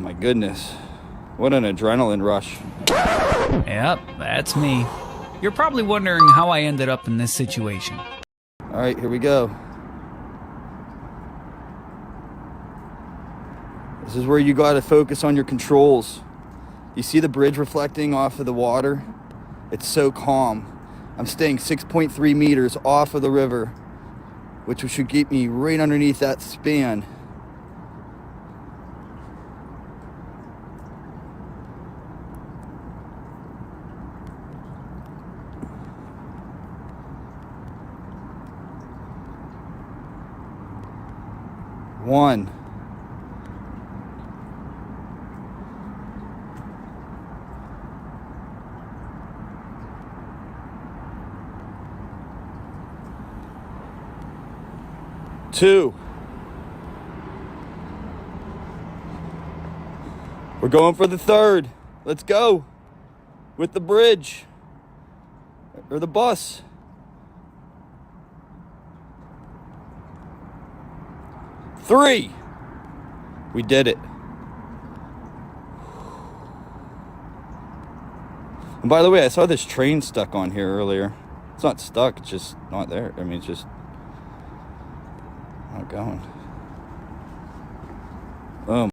My goodness, what an adrenaline rush. Yep, that's me. You're probably wondering how I ended up in this situation. All right, here we go. This is where you got to focus on your controls. You see the bridge reflecting off of the water? It's so calm. I'm staying 6.3 meters off of the river, which should keep me right underneath that span. One. Two. We're going for the third. Let's go. With the bridge. Or the bus. Three. We did it. And by the way, I saw this train stuck on here earlier. It's not stuck, it's just not there. I mean, it's just not going. Boom.